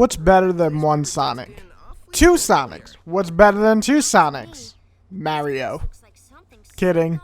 What's better than one Sonic? Two Sonics. What's better than two Sonics? Mario. Kidding.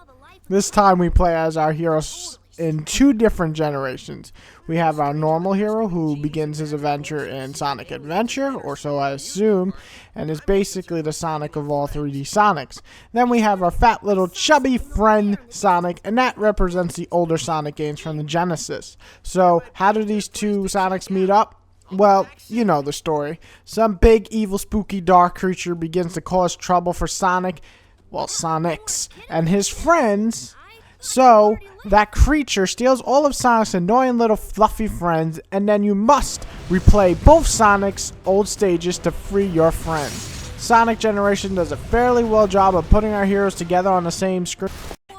This time we play as our heroes in two different generations. We have our normal hero who begins his adventure in Sonic Adventure, or so I assume, and is basically the Sonic of all 3D Sonics. Then we have our fat little chubby friend Sonic, and that represents the older Sonic games from the Genesis. So how do these two Sonics meet up? Well, you know the story. Some big, evil, spooky, dark creature begins to cause trouble for Sonic, well, Sonics, and his friends. So, that creature steals all of Sonic's annoying little fluffy friends, and then you must replay both Sonic's old stages to free your friends. Sonic Generation does a fairly well job of putting our heroes together on the same screen,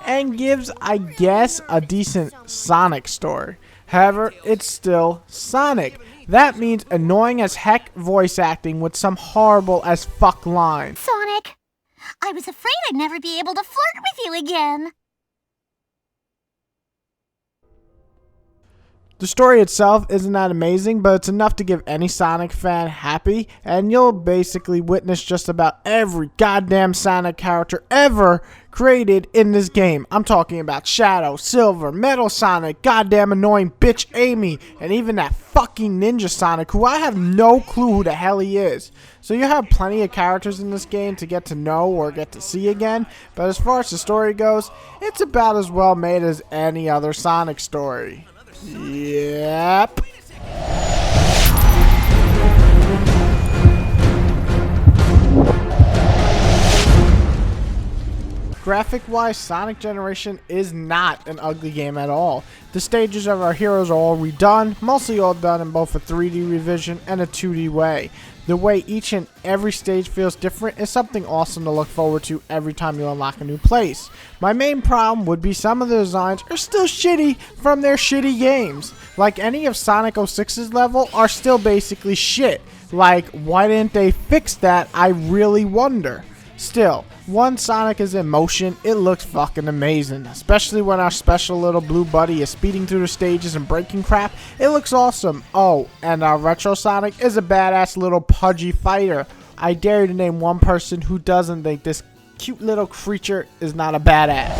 and gives, I guess, a decent Sonic story. However, it's still Sonic. That means annoying as heck voice acting with some horrible as fuck lines. Sonic, I was afraid I'd never be able to flirt with you again. The story itself isn't that amazing, but it's enough to give any Sonic fan happy, and you'll basically witness just about every goddamn Sonic character ever created in this game. I'm talking about Shadow, Silver, Metal Sonic, goddamn annoying bitch Amy, and even that fucking Ninja Sonic, who I have no clue who the hell he is. So you have plenty of characters in this game to get to know or get to see again, but as far as the story goes, it's about as well made as any other Sonic story. Yep. Graphic-wise, Sonic Generation is not an ugly game at all. The stages of our heroes are all redone, mostly all done in both a 3D revision and a 2D way. The way each and every stage feels different is something awesome to look forward to every time you unlock a new place. My main problem would be some of the designs are still shitty from their shitty games. Like any of Sonic 06's level are still basically shit. Like, why didn't they fix that? I really wonder. Still, once Sonic is in motion, it looks fucking amazing. Especially when our special little blue buddy is speeding through the stages and breaking crap. It looks awesome. Oh, and our Retro Sonic is a badass little pudgy fighter. I dare you to name one person who doesn't think this cute little creature is not a badass.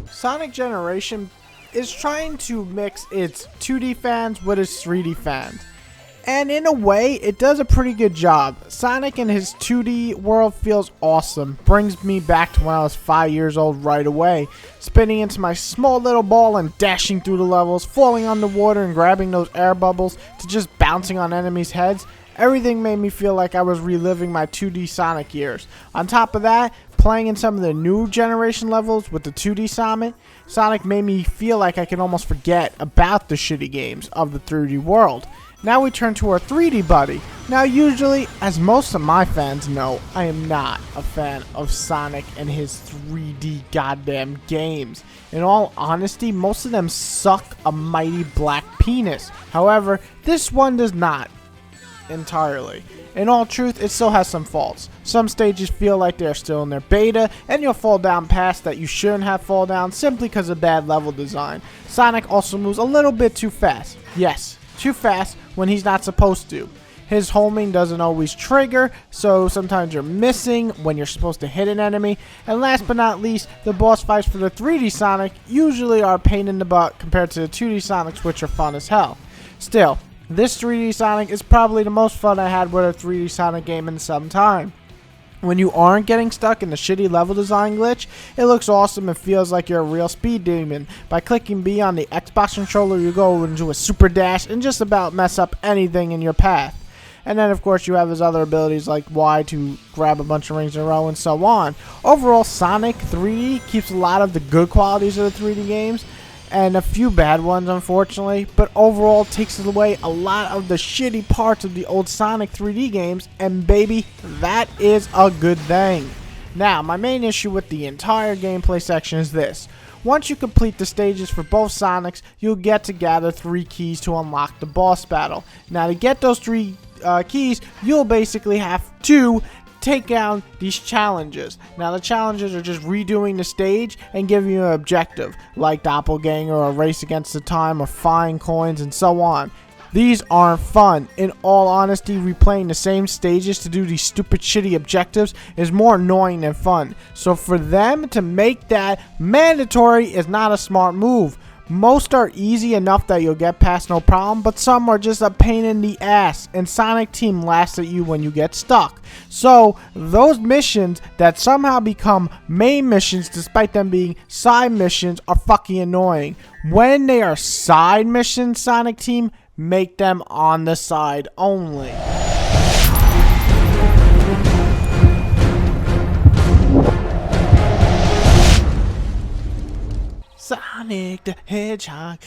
Sonic Generation is trying to mix its 2D fans with its 3D fans. And in a way, it does a pretty good job. Sonic in his 2D world feels awesome. Brings me back to when I was 5 years old right away. Spinning into my small little ball and dashing through the levels, falling on the water and grabbing those air bubbles to just bouncing on enemies' heads. Everything made me feel like I was reliving my 2D Sonic years. On top of that, playing in some of the new generation levels with the 2D Sonic made me feel like I could almost forget about the shitty games of the 3D world. Now we turn to our 3D buddy. Now usually, as most of my fans know, I am not a fan of Sonic and his 3D goddamn games. In all honesty, most of them suck a mighty black penis. However, this one does not. Entirely. In all truth, it still has some faults. Some stages feel like they're still in their beta, and you'll fall down paths that you shouldn't have fall down simply because of bad level design. Sonic also moves a little bit too fast. Yes, too fast when he's not supposed to. His homing doesn't always trigger, so sometimes you're missing when you're supposed to hit an enemy. And last but not least, the boss fights for the 3D Sonic usually are a pain in the butt compared to the 2D Sonics, which are fun as hell. Still, this 3D Sonic is probably the most fun I had with a 3D Sonic game in some time. When you aren't getting stuck in the shitty level design glitch, it looks awesome and feels like you're a real speed demon. By clicking B on the Xbox controller, you go into a super dash and just about mess up anything in your path. And then of course you have his other abilities like Y to grab a bunch of rings in a row and so on. Overall, Sonic 3D keeps a lot of the good qualities of the 3D games, and a few bad ones unfortunately, but overall takes away a lot of the shitty parts of the old Sonic 3D games, and baby, that is a good thing. Now, my main issue with the entire gameplay section is this. Once you complete the stages for both Sonics, you'll get to gather 3 keys to unlock the boss battle. Now, to get those 3 keys, you'll basically have to take down these challenges. Now the challenges are just redoing the stage and giving you an objective, like Doppelganger or Race Against the Time or Find Coins and so on. These aren't fun. In all honesty, replaying the same stages to do these stupid shitty objectives is more annoying than fun. So for them to make that mandatory is not a smart move. Most are easy enough that you'll get past no problem, but some are just a pain in the ass, and Sonic Team laughs at you when you get stuck. So those missions that somehow become main missions despite them being side missions are fucking annoying. When they are side missions, Sonic Team, make them on the side only. Sonic the Hedgehog.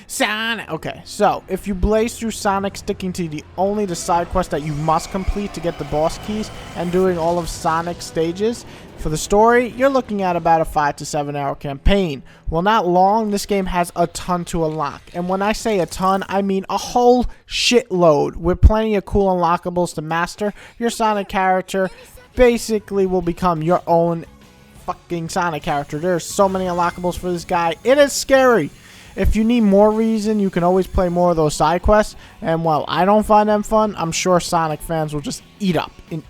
Sonic. Okay, so if you blaze through Sonic, sticking to only the side quest that you must complete to get the boss keys and doing all of Sonic's stages, for the story, you're looking at about a 5 to 7 hour campaign. Well, not long. This game has a ton to unlock. And when I say a ton, I mean a whole shitload. With plenty of cool unlockables to master, your Sonic character basically will become your own fucking Sonic character. There's so many unlockables for this guy. It is scary. If you need more reason, you can always play more of those side quests. And while I don't find them fun, I'm sure Sonic fans will just eat up. You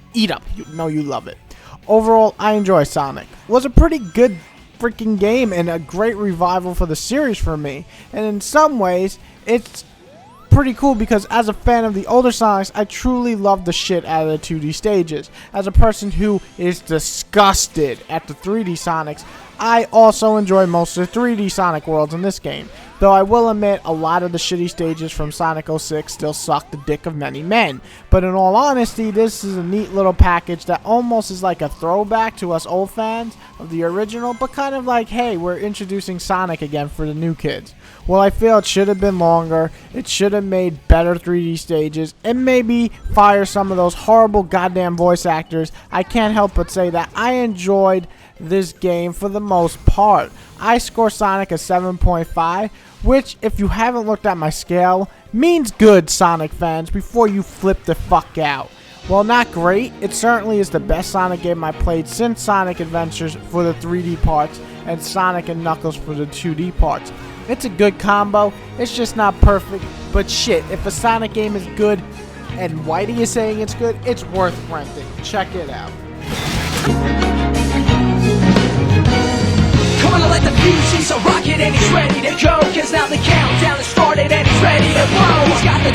know you love it. Overall, I enjoy Sonic. It was a pretty good freaking game and a great revival for the series for me. And in some ways, it's pretty cool because as a fan of the older Sonics, I truly love the shit out of the 2D stages. As a person who is disgusted at the 3D Sonics, I also enjoy most of the 3D Sonic worlds in this game. Though I will admit a lot of the shitty stages from Sonic 06 still suck the dick of many men. But in all honesty, this is a neat little package that almost is like a throwback to us old fans of the original, but kind of like, hey, we're introducing Sonic again for the new kids. Well, I feel it should have been longer, it should have made better 3D stages, and maybe fire some of those horrible goddamn voice actors. I can't help but say that I enjoyed this game for the most part. I score Sonic a 7.5, which, if you haven't looked at my scale, means good, Sonic fans, before you flip the fuck out. While not great, it certainly is the best Sonic game I played since Sonic Adventures for the 3D parts and Sonic and Knuckles for the 2D parts. It's a good combo, it's just not perfect, but shit, if a Sonic game is good and Whitey is saying it's good, it's worth renting. Check it out. Come on, let the fuse, he's a rocket and he's ready to go. Cause now the countdown has started and he's ready to blow. He's got the